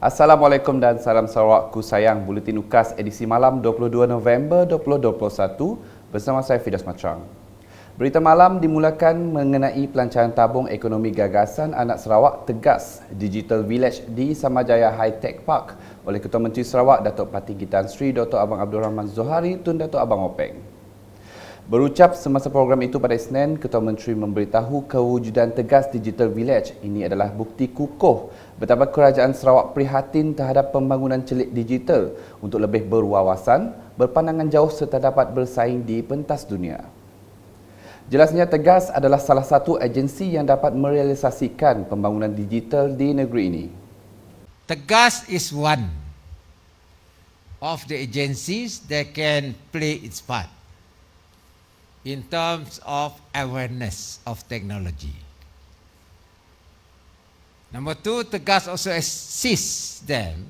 Assalamualaikum dan salam Sarawakku sayang. Buletin UKAS edisi malam 22 November 2021 bersama saya Fidas Macang. Berita malam dimulakan mengenai pelancaran tabung ekonomi gagasan anak Sarawak Tegas Digital Village di Samajaya High Tech Park oleh Ketua Menteri Sarawak Datuk Patigi Tan Sri Dr. Abang Abdul Rahman Zohari Tun Datuk Abang Openg. Berucap semasa program itu pada Isnin, Ketua Menteri memberitahu kewujudan Tegas Digital Village ini adalah bukti kukuh betapa Kerajaan Sarawak prihatin terhadap pembangunan celik digital untuk lebih berwawasan, berpandangan jauh serta dapat bersaing di pentas dunia. Jelasnya Tegas adalah salah satu agensi yang dapat merealisasikan pembangunan digital di negeri ini. Tegas is one of the agencies that can play its part in terms of awareness of technology. Number two, Tegas also assists them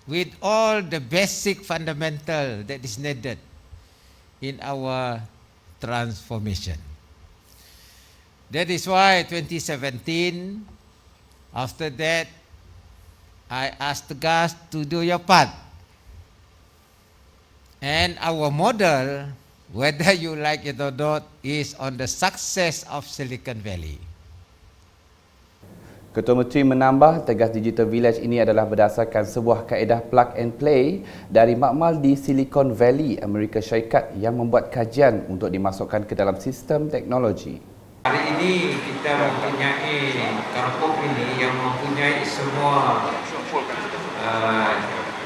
with all the basic fundamental that is needed in our transformation. That is why 2017, after that, I asked Tegas to do your part. And our model, whether you like it or not, is on the success of Silicon Valley. Ketua Menteri menambah Tegas Digital Village ini adalah berdasarkan sebuah kaedah plug and play dari makmal di Silicon Valley, Amerika Syarikat yang membuat kajian untuk dimasukkan ke dalam sistem teknologi. Hari ini kita mempunyai kampung ini yang mempunyai semua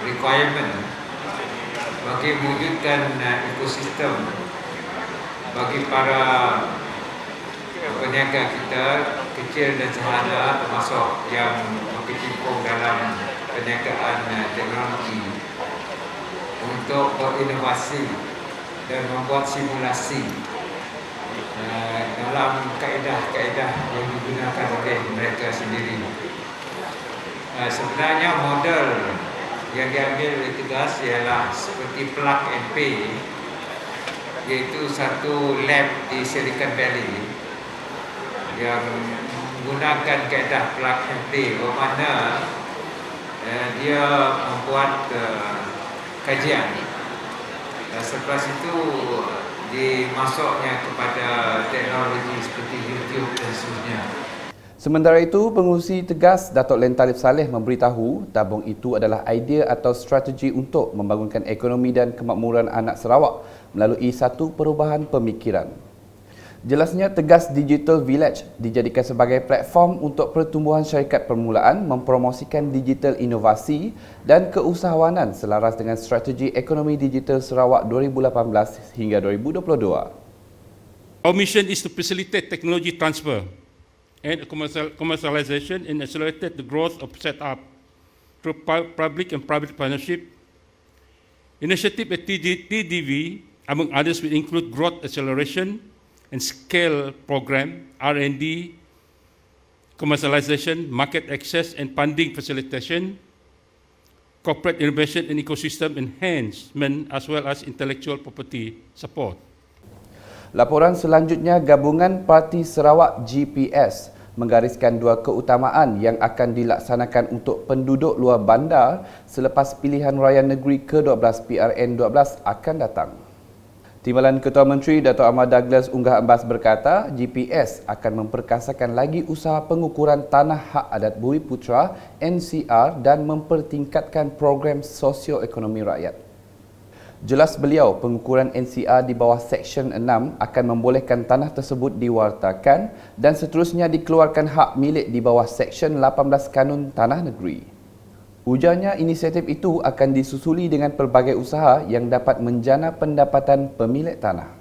requirement bagi mewujudkan ekosistem bagi para peniaga kita kecil dan sederhana termasuk yang berkecimpung dalam perniagaan teknologi untuk berinovasi dan membuat simulasi dalam kaedah-kaedah yang digunakan oleh mereka sendiri. Sebenarnya model yang diambil oleh Tegas ialah seperti plug and pay, iaitu satu lab di Silicon Valley yang menggunakan kaedah plug and play, bermakna dia membuat kajian. Selepas itu dimasuknya kepada teknologi seperti YouTube dan seterusnya. Sementara itu, Pengerusi Tegas Datuk Len Talib Saleh memberitahu tabung itu adalah idea atau strategi untuk membangunkan ekonomi dan kemakmuran anak Sarawak melalui satu perubahan pemikiran. Jelasnya Tegas Digital Village dijadikan sebagai platform untuk pertumbuhan syarikat permulaan mempromosikan digital inovasi dan keusahawanan selaras dengan strategi ekonomi digital Sarawak 2018 hingga 2022. Our mission is to facilitate technology transfer and commercialization and accelerated the growth of setup through public and private partnership. Initiative at TDV, among others, will include growth acceleration and scale program, R&D, commercialization, market access and funding facilitation, corporate innovation and ecosystem enhancement, as well as intellectual property support. Laporan selanjutnya, Gabungan Parti Sarawak GPS menggariskan dua keutamaan yang akan dilaksanakan untuk penduduk luar bandar selepas pilihan raya negeri ke-12 PRN12 akan datang. Timbalan Ketua Menteri Datuk Ahmad Douglas Unggah Embas berkata, GPS akan memperkasakan lagi usaha pengukuran tanah hak adat Bumi Putra NCR dan mempertingkatkan program sosioekonomi rakyat. Jelas beliau, pengukuran NCR di bawah Seksyen 6 akan membolehkan tanah tersebut diwartakan dan seterusnya dikeluarkan hak milik di bawah Seksyen 18 Kanun Tanah Negeri. Ujarnya, inisiatif itu akan disusuli dengan pelbagai usaha yang dapat menjana pendapatan pemilik tanah.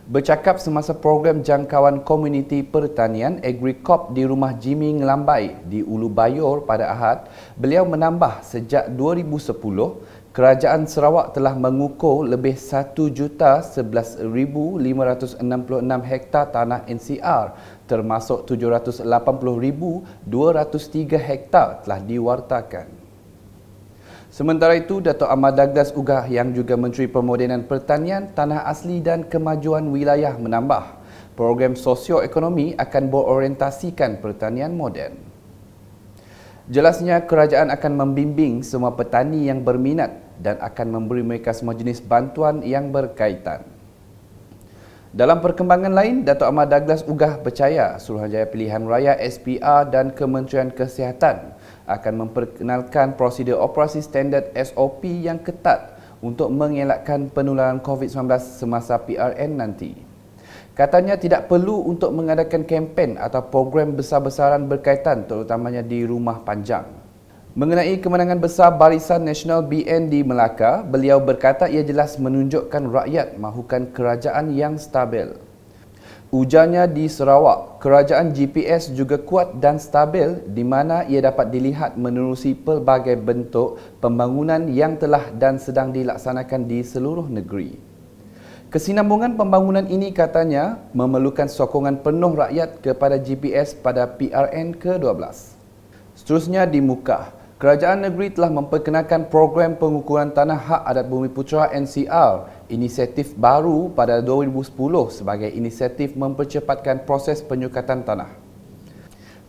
Bercakap semasa program jangkauan komuniti pertanian AgriCorp di rumah Jimmy Ngelambai di Ulu Bayor pada Ahad, beliau menambah sejak 2010, Kerajaan Sarawak telah mengukur lebih 1,11,566 hektar tanah NCR, termasuk 780,203 hektar telah diwartakan. Sementara itu, Datuk Ahmad Douglas Ugah yang juga Menteri Pemodenan Pertanian, Tanah Asli dan Kemajuan Wilayah menambah, program sosioekonomi akan berorientasikan pertanian moden. Jelasnya kerajaan akan membimbing semua petani yang berminat dan akan memberi mereka semua jenis bantuan yang berkaitan. Dalam perkembangan lain, Datuk Ahmad Douglas Ugah percaya Suruhanjaya Pilihan Raya SPR dan Kementerian Kesihatan akan memperkenalkan prosedur operasi standard SOP yang ketat untuk mengelakkan penularan COVID-19 semasa PRN nanti. Katanya tidak perlu untuk mengadakan kempen atau program besar-besaran berkaitan terutamanya di Rumah Panjang. Mengenai kemenangan besar Barisan Nasional BN di Melaka, beliau berkata ia jelas menunjukkan rakyat mahukan kerajaan yang stabil. Ujarnya di Sarawak, kerajaan GPS juga kuat dan stabil di mana ia dapat dilihat menerusi pelbagai bentuk pembangunan yang telah dan sedang dilaksanakan di seluruh negeri. Kesinambungan pembangunan ini katanya memerlukan sokongan penuh rakyat kepada GPS pada PRN ke-12. Seterusnya di Mukah, kerajaan negeri telah memperkenalkan program pengukuran tanah hak adat bumi putera NCR, inisiatif baru pada 2010 sebagai inisiatif mempercepatkan proses penyukatan tanah.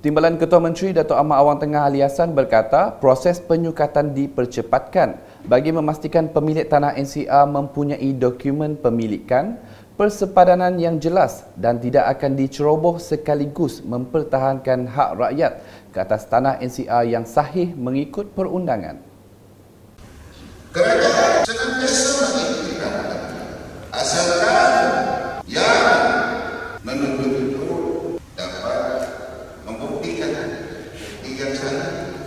Timbalan Ketua Menteri Datuk Ahmad Awang Tengah Ali Hassan berkata, proses penyukatan dipercepatkan bagi memastikan pemilik tanah NCR mempunyai dokumen pemilikan, persepadanan yang jelas dan tidak akan diceroboh sekaligus mempertahankan hak rakyat ke atas tanah NCR yang sahih mengikut perundangan. Kerajaan senantiasa menginginkan asalkan yang menuntut itu dapat membuktikan sana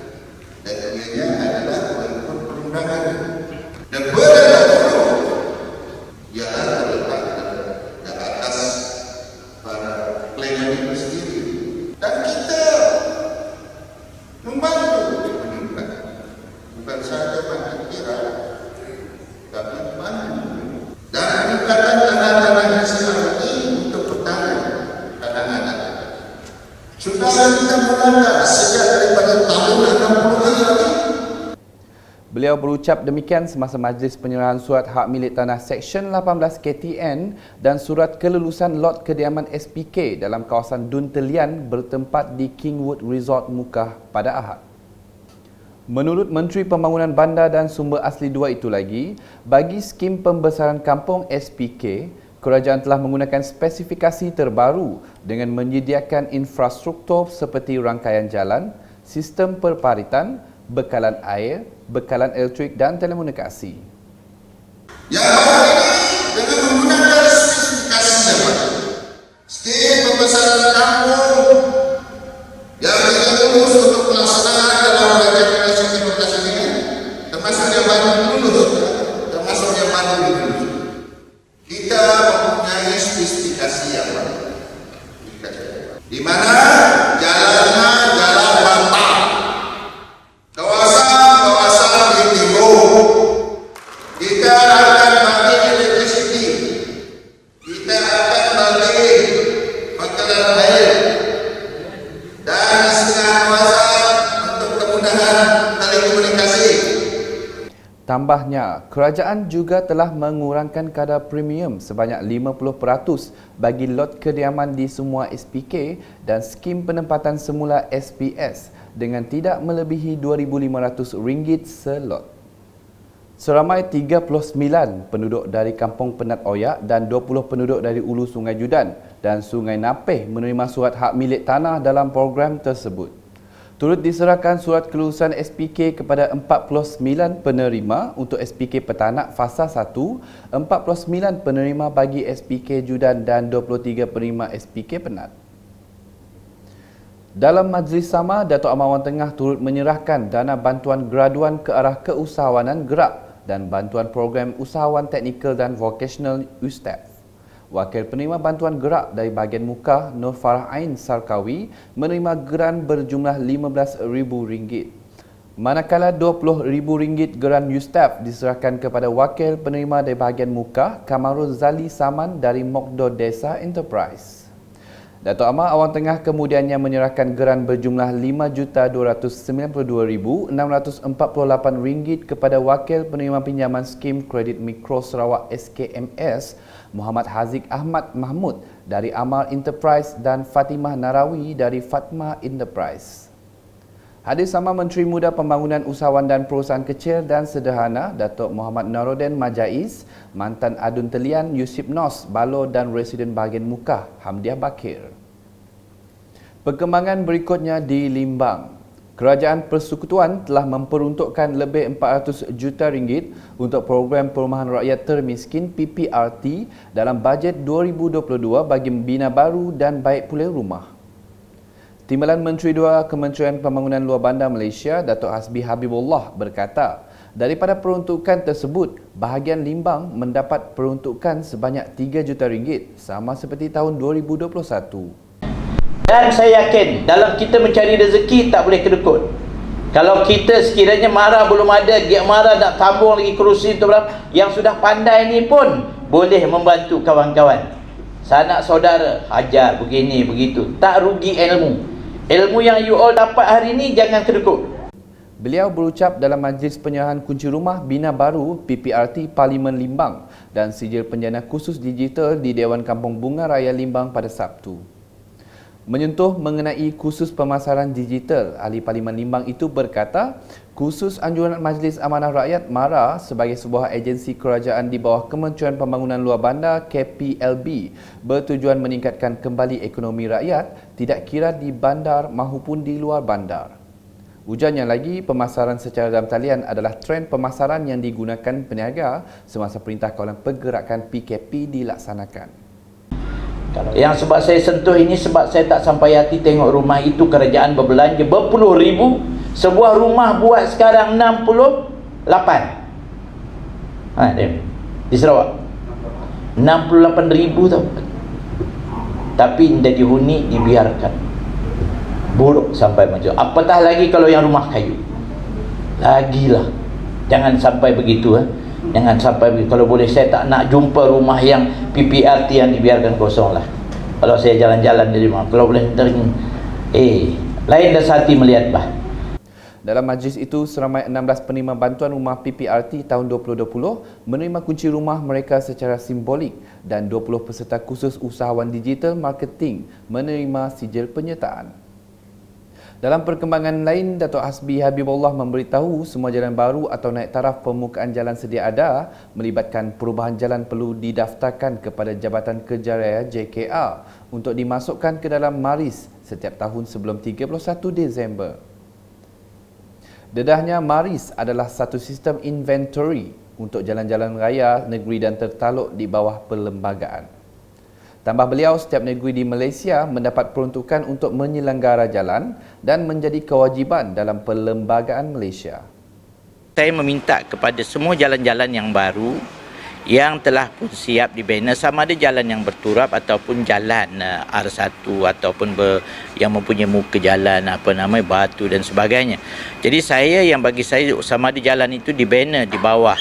dan ianya adalah mengikut perundangan dan berdasarkan yang terletak di atas para klien itu sendiri dan kita membantu menunjukkan bukan saja kira tapi membantu dan meningkatkan tanah-tanah nasional ini untuk pertahanan anak-anak. Sudah kita melanggar sejak daripada tahun 60-an lagi. Beliau berucap demikian semasa majlis penyerahan surat hak milik tanah Seksyen 18 KTN dan surat kelulusan lot kediaman SPK dalam kawasan Dun Telian bertempat di Kingwood Resort Mukah pada Ahad. Menurut Menteri Pembangunan Bandar dan Sumber Asli 2 itu lagi, bagi skim pembesaran kampung SPK, kerajaan telah menggunakan spesifikasi terbaru dengan menyediakan infrastruktur seperti rangkaian jalan, sistem perparitan, bekalan air, bekalan elektrik dan telekomunikasi. Yang baru ini dengan menggunakan spesifikasi yang baru. Skim pembesaran kampung yang diurus untuk pelaksanaan dalam regenerasi demokrasi ini, termasuk yang baru lulus, termasuk yang baru lulus. Kita mempunyai spesifikasi yang baru, di mana jalannya jalan bantang, kawasan Indigo. Kita akan bagi elektrisiti, kita akan bagi bekalan air dan setengah kawasan untuk kemudahan telekomunikasi. Tambahnya, kerajaan juga telah mengurangkan kadar premium sebanyak 50% bagi lot kediaman di semua SPK dan skim penempatan semula SPS dengan tidak melebihi RM2,500 selot. Seramai 39 penduduk dari Kampung Penat Oyak dan 20 penduduk dari Ulu Sungai Judan dan Sungai Napeh menerima surat hak milik tanah dalam program tersebut. Turut diserahkan surat kelulusan SPK kepada 49 penerima untuk SPK Petanak Fasa 1, 49 penerima bagi SPK Judan dan 23 penerima SPK Penat. Dalam majlis sama, Datuk Ahmad Awang Tengah turut menyerahkan dana bantuan graduan ke arah keusahawanan gerak dan bantuan program usahawan teknikal dan vocational USTEF. Wakil penerima bantuan gerak dari bahagian Mukah, Nur Farah Ain Sarkawi, menerima geran berjumlah RM15,000. Manakala RM20,000 geran USTEF diserahkan kepada wakil penerima dari bahagian Mukah, Kamarul Zali Saman dari Mokdo Desa Enterprise. Datuk Ahmad Awang Tengah kemudiannya menyerahkan geran berjumlah RM5,292,648 kepada wakil penerima pinjaman skim kredit mikro Sarawak SKMS, Muhammad Haziq Ahmad Mahmud dari Amal Enterprise dan Fatimah Narawi dari Fatma Enterprise. Hadir sama Menteri Muda Pembangunan Usahawan dan Perusahaan Kecil dan Sederhana Datuk Muhammad Naruddin Majais, mantan Adun Telian Yusip Nos Balo dan Residen Bahagian Mukah Hamdiah Bakir. Perkembangan berikutnya di Limbang. Kerajaan Persekutuan telah memperuntukkan lebih 400 juta ringgit untuk program Perumahan Rakyat Termiskin PPRT dalam bajet 2022 bagi Bina Baru dan Baik Pulih Rumah. Timbalan Menteri Dua Kementerian Pembangunan Luar Bandar Malaysia, Datuk Hasbi Habibullah berkata, daripada peruntukan tersebut, bahagian Limbang mendapat peruntukan sebanyak 3 juta ringgit sama seperti tahun 2021. Dan saya yakin dalam kita mencari rezeki tak boleh kedekut. Kalau kita sekiranya marah belum ada, dia marah nak tambung lagi kerusi tu berapa, yang sudah pandai ni pun boleh membantu kawan-kawan. Sanak saudara, ajar begini begitu, tak rugi ilmu. Ilmu yang you all dapat hari ni jangan kedekut. Beliau berucap dalam majlis penyerahan kunci rumah Bina Baru PPRT Parlimen Limbang dan sijil penjana khusus digital di Dewan Kampung Bunga Raya Limbang pada Sabtu. Menyentuh mengenai khusus pemasaran digital, Ahli Parlimen Limbang itu berkata, khusus Anjuran Majlis Amanah Rakyat MARA sebagai sebuah agensi kerajaan di bawah Kementerian Pembangunan Luar Bandar KPLB bertujuan meningkatkan kembali ekonomi rakyat tidak kira di bandar maupun di luar bandar. Ujarnya lagi, pemasaran secara dalam talian adalah trend pemasaran yang digunakan peniaga semasa Perintah Kawalan Pergerakan PKP dilaksanakan. Yang sebab saya sentuh ini sebab saya tak sampai hati tengok rumah itu kerajaan berbelanja berpuluh ribu. Sebuah rumah buat sekarang 68. Di Sarawak 68 ribu tau. Tapi jadi huni dibiarkan buruk sampai macam. Apatah lagi kalau yang rumah kayu. Lagilah. Jangan sampai begitu. Jangan sampai begitu. Kalau boleh saya tak nak jumpa rumah yang PPRT yang dibiarkan kosong lah. Kalau saya jalan-jalan di rumah, kalau boleh lain dah hati melihat bah. Dalam majlis itu, seramai 16 penerima bantuan rumah PPRT tahun 2020 menerima kunci rumah mereka secara simbolik dan 20 peserta khusus usahawan digital marketing menerima sijil penyertaan. Dalam perkembangan lain, Datuk Hasbi Habibullah memberitahu semua jalan baru atau naik taraf permukaan jalan sedia ada melibatkan perubahan jalan perlu didaftarkan kepada Jabatan Kerja Raya JKR untuk dimasukkan ke dalam Maris setiap tahun sebelum 31 Disember. Dedahnya, Maris adalah satu sistem inventory untuk jalan-jalan raya negeri dan tertaluk di bawah perlembagaan. Tambah beliau, setiap negeri di Malaysia mendapat peruntukan untuk menyelenggara jalan dan menjadi kewajiban dalam perlembagaan Malaysia. Saya meminta kepada semua jalan-jalan yang baru yang telah pun siap dibina, sama ada jalan yang berturap ataupun jalan R1 ataupun yang mempunyai muka jalan batu dan sebagainya. Jadi bagi saya sama ada jalan itu dibina di bawah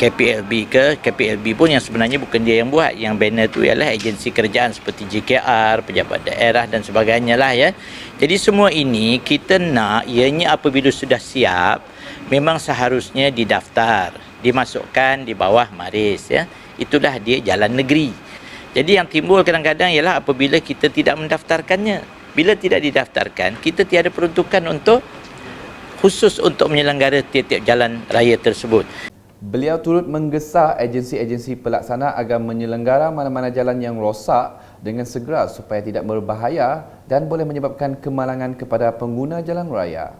KPLB pun yang sebenarnya bukan dia yang buat. Yang banner tu ialah agensi kerajaan seperti JKR, pejabat daerah dan sebagainya lah ya. Jadi semua ini kita nak ianya apabila sudah siap memang seharusnya didaftar, dimasukkan di bawah Maris ya. Itulah dia jalan negeri. Jadi yang timbul kadang-kadang ialah apabila kita tidak mendaftarkannya. Bila tidak didaftarkan, kita tiada peruntukan untuk khusus untuk menyelenggara tiap-tiap jalan raya tersebut. Beliau turut menggesa agensi-agensi pelaksana agar menyelenggara mana-mana jalan yang rosak dengan segera supaya tidak berbahaya dan boleh menyebabkan kemalangan kepada pengguna jalan raya.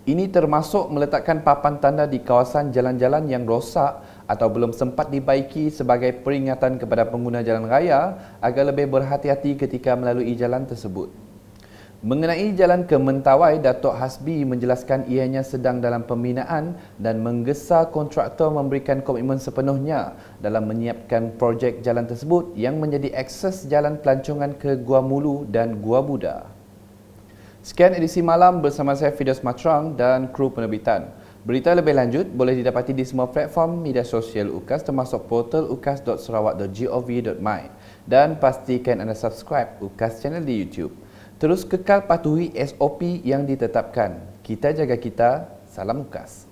Ini termasuk meletakkan papan tanda di kawasan jalan-jalan yang rosak atau belum sempat dibaiki sebagai peringatan kepada pengguna jalan raya agar lebih berhati-hati ketika melalui jalan tersebut. Mengenai jalan ke Mentawai, Datuk Hasbi menjelaskan ianya sedang dalam pembinaan dan menggesa kontraktor memberikan komitmen sepenuhnya dalam menyiapkan projek jalan tersebut yang menjadi akses jalan pelancongan ke Gua Mulu dan Gua Buda. Sekian edisi malam bersama saya Fidas Matrang dan kru penerbitan. Berita lebih lanjut boleh didapati di semua platform media sosial UKAS termasuk portal ukas.sarawak.gov.my dan pastikan anda subscribe UKAS channel di YouTube. Terus kekal patuhi SOP yang ditetapkan. Kita jaga kita, salam UKAS.